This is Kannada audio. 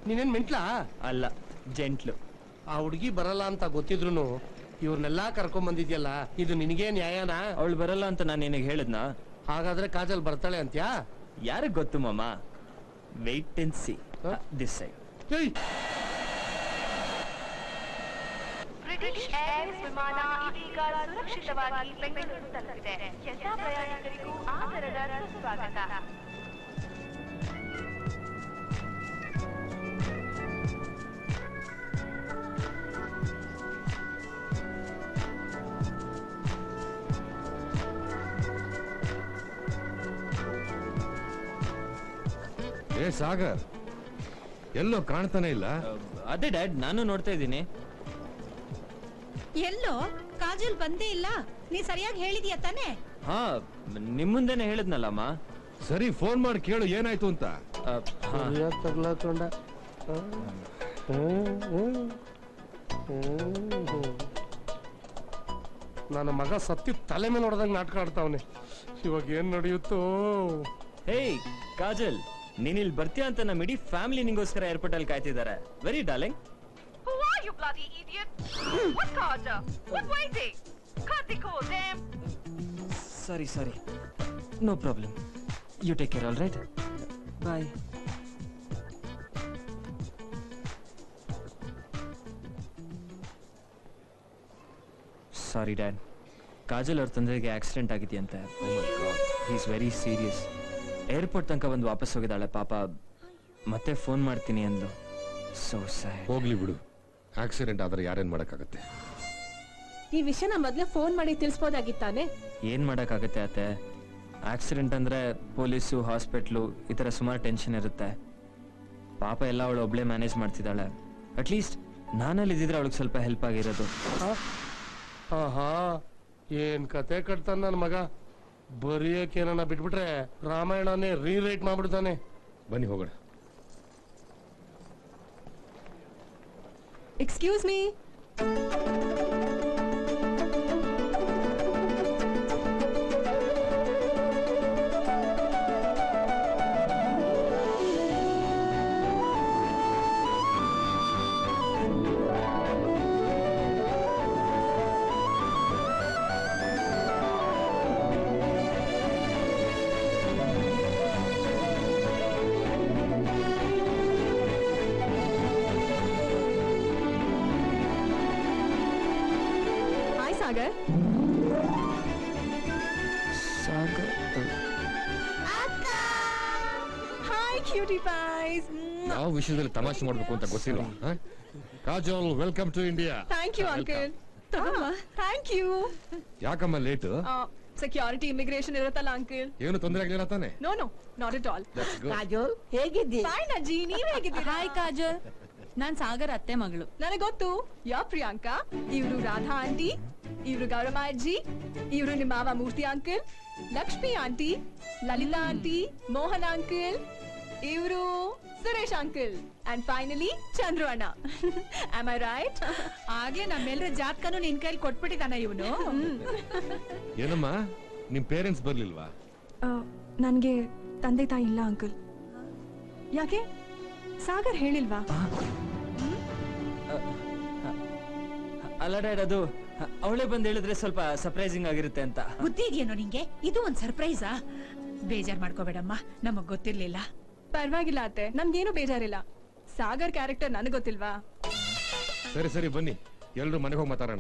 ನೀನೇನ್ ಮೆಂಟ್ಲಾ? ಅಲ್ಲ, ಜೆಂಟ್ಲು. ಆ ಹುಡುಗಿ ಬರಲ್ಲ ಅಂತ ಗೊತ್ತಿದ್ರು ಇವ್ರನ್ನೆಲ್ಲಾ ಕರ್ಕೊಂಡ್ ಬಂದಿದ್ಯಲ್ಲ, ಇದು ನಿನಗೇ ನ್ಯಾಯನಾ? ಅವಳು ಬರಲ್ಲ ಅಂತ ನಾನು ನಿನಗೆ ಹೇಳಿದ್ನಾ? ಹಾಗಾದ್ರೆ ಕಾಜಲ್ ಬರ್ತಾಳೆ ಅಂತ್ಯಾ? ಯಾರಿಗ್ ಗೊತ್ತು ಮಾಮ. Wait and see. This side. British Airways ವಿಮಾನ ಇದೀಗ ಸುರಕ್ಷಿತವಾಗಿ ಬೆಂಗಳೂರು ತಲುಪಿದೆ. ಎಲ್ಲ ಪ್ರಯಾಣಿಕರಿಗೂ ಆದರದ ಸುಸ್ವಾಗತ. ಏ ಸಾಗರ್, ಎಲ್ಲೋ ಕಾಣ್ತಾನೆ ಇಲ್ಲ. ಅದೇ ಡ್ಯಾಡ್, ನಾನು ನೋಡ್ತಾ ಇದ್ದೀನಿ. ಎಲ್ಲೋ ಕಾಜಲ್ ಬಂದೇ ಇಲ್ಲ. ನೀ ಸರಿಯಾಗಿ ಹೇಳಿದ್ಯಾ ತಾನೆ? ಹಾ, ನಿಮ್ ಮುಂದೆನೆ ಹೇಳಿದ್ನಲ್ಲಮ್ಮ. ಸರಿ, ಫೋನ್ ಮಾಡಿ ಕೇಳು ಏನಾಯ್ತು ಅಂತ. ತಗ್ಲಾಕೊಂಡ ನನ್ನ ಮಗ ಸತ್ತಿ ತಲೆ ಮೇಲೆ ಹೊಡೆದಂಗ್ ನಾಟಕ ಆಡ್ತಾವನೆ. ಇವಾಗ ಏನ್ ನಡೆಯುತ್ತೋ? ಹೇಯ್ ಕಾಜಲ್, ನೀನ್ ಇಲ್ಲಿ ಬರ್ತೀಯ ಅಂತ ನಮ್ಮ ಇಡೀ ಫ್ಯಾಮಿಲಿ ನಿಂಗೋಸ್ಕರ ಏರ್ಪೋರ್ಟ್ ಅಲ್ಲಿ ಕಾಯ್ತಿದ್ದಾರೆ. Very darling. Who are you bloody idiot? What Carter? What waiting? Cut the call, damn. Sorry. No problem. You take care, all right? Bye. Sorry, Dad. Kajal ಅವ್ರ ತಂದೆಗೆ ಆಕ್ಸಿಡೆಂಟ್ ಆಗಿದೆಯಂತೆ. He is very serious. Airport ತನಕ ಬಂದು ವಾಪಸ್ ಹೋಗಿದ್ದಾಳೆ ಪಾಪ. ಮತ್ತೆ ಫೋನ್ ಮಾಡ್ತೀನಿ ಅಂದ್ಲು. So sad. ಹೋಗ್ಲಿ ಬಿಡು, ಆಕ್ಸಿಡೆಂಟ್ ಆದ್ರೆ ಯಾರೇನ್ ಮಾಡಕ್ಕಾಗತ್ತೆ. ಈ ವಿಷಯನ ಮೊದ್ಲೇ ಫೋನ್ ಮಾಡಿ ತಿಳಿಸ್ಬೋದಾಗಿತ್ತಾನೆ. ಏನ್ ಮಾಡಕ್ಕಾಗತ್ತೆ ಅತ್ತೆ? ಆಕ್ಸಿಡೆಂಟ್ ಅಂದ್ರೆ ಪೊಲೀಸು, ಹಾಸ್ಪಿಟ್ಲು, ಈ ತರ ಸುಮಾರು ಟೆನ್ಷನ್ ಇರುತ್ತೆ. ಪಾಪ ಎಲ್ಲ ಅವಳು ಒಬ್ಳೆ ಮ್ಯಾನೇಜ್ ಮಾಡ್ತಿದ್ದಾಳೆ. ಅಟ್ಲೀಸ್ಟ್ ನಾನಲ್ಲಿ ಇದ್ದಿದ್ರೆ ಅವಳಿಗೆ ಸ್ವಲ್ಪ ಹೆಲ್ಪ್ ಆಗಿರೋದು. ಆಹಾ, ಏನ್ ಕತೆ ಕಟ್ತಾನ ನನ್ನ ಮಗ. ಬರೆಯಕ್ಕೇನ ಬಿಟ್ಬಿಟ್ರೆ ರಾಮಾಯಣನೇ ರೀರೈಟ್ ಮಾಡ್ಬಿಡ್ತಾನೆ. ಬನ್ನಿ ಹೋಗೋಣ. Excuse me. Sagar. Hi cutie pies. ಯಾವ ವಿಷಯದಲ್ಲಿ ತಮಾಷೆ ಮಾಡ್ಬೇಕು ಅಂತ ಗೊತ್ತಿಲ್ಲ. Kajal, welcome to India. Thank you uncle. Thank you. ಯಾಕಮ್ಮ ಲೇಟ್? ಸೆಕ್ಯೂರಿಟಿ ಇಮಿಗ್ರೇಷನ್ ಇರುತ್ತಲ್ಲ ಅಂಕಲ್. ಏನು ತೊಂದರೆ ಆಗಲಿಲ್ಲ ತಾನೆ? No not at all. Kajal ಹೇಗಿದ್ದೀ? ಫೈನ್ ಅಜ್ಜಿ, ನೀವ್ ಹೇಗಿದ್ದೀರಾ? ಹಾಯ್ ಕಾಜಲ್, ನಾನ್ ಸಾಗರ್ ಅತ್ತೆ ಮಗಳು. ನನಗೆ ಗೊತ್ತು. ಯಾ ಪ್ರಿಯಾಂಕಾ, ಇವ್ರು ರಾಧಾ ಆಂಟಿ, ಇವ್ರು ಗೌರಮ್ಮ ಅಜ್ಜಿ, ಇವ್ರು ನಿಮ್ಮ ಮಾವ Murthy uncle, Lakshmi aunty, Lalitha aunty, Mohan uncle, ಇವ್ರು Suresh uncle, and finally Chandru ಅಣ್ಣ. Am I right? ಆಗ್ಲೇ ನಮ್ಮೆಲ್ಲರ ಜಾತಕನು ನಿನ್ ಕೈಲಿ ಕೊಟ್ಬಿಟ್ಟಿದಾನ ಇವನು. ಏನಮ್ಮ, ನಿಮ್ ಪೇರೆಂಟ್ಸ್ ಬರ್ಲಿಲ್ವಾ? ನನ್ಗೆ ತಂದೆ ತಾಯಿ ಇಲ್ಲ ಅಂಕಲ್. ಯಾಕೆ? ಸಾಗರ್ ಹೇಳಿಲ್ವಾ? ಅಲ್ಲ ಡ್ಯಾಡ್, ಅದು ಅವಳೇ ಬಂದು ಹೇಳಿದ್ರೆ ಸ್ವಲ್ಪ ಸರ್ಪ್ರೈಸಿಂಗ್ ಆಗಿರುತ್ತೆ ಅಂತ. ಬುದ್ಧಿ ಇದೆಯೇನೋ ನಿಂಗೆ? ಇದು ಒಂದ್ ಸರ್ಪ್ರೈಸಾ? ಬೇಜಾರ್ ಮಾಡ್ಕೋಬೇಡಮ್ಮ, ನಮಗ್ ಗೊತ್ತಿರ್ಲಿಲ್ಲ. ಪರವಾಗಿಲ್ಲ ಅತ್ತೆ, ನಮ್ಗೇನು ಬೇಜಾರಿಲ್ಲ. ಸಾಗರ್ ಕ್ಯಾರೆಕ್ಟರ್ ನನಗೆ ಗೊತ್ತಿಲ್ವಾ? ಸರಿ ಬನ್ನಿ, ಎಲ್ರು ಮನೆಗೆ ಹೋಗಿ ಮಾತಾಡೋಣ.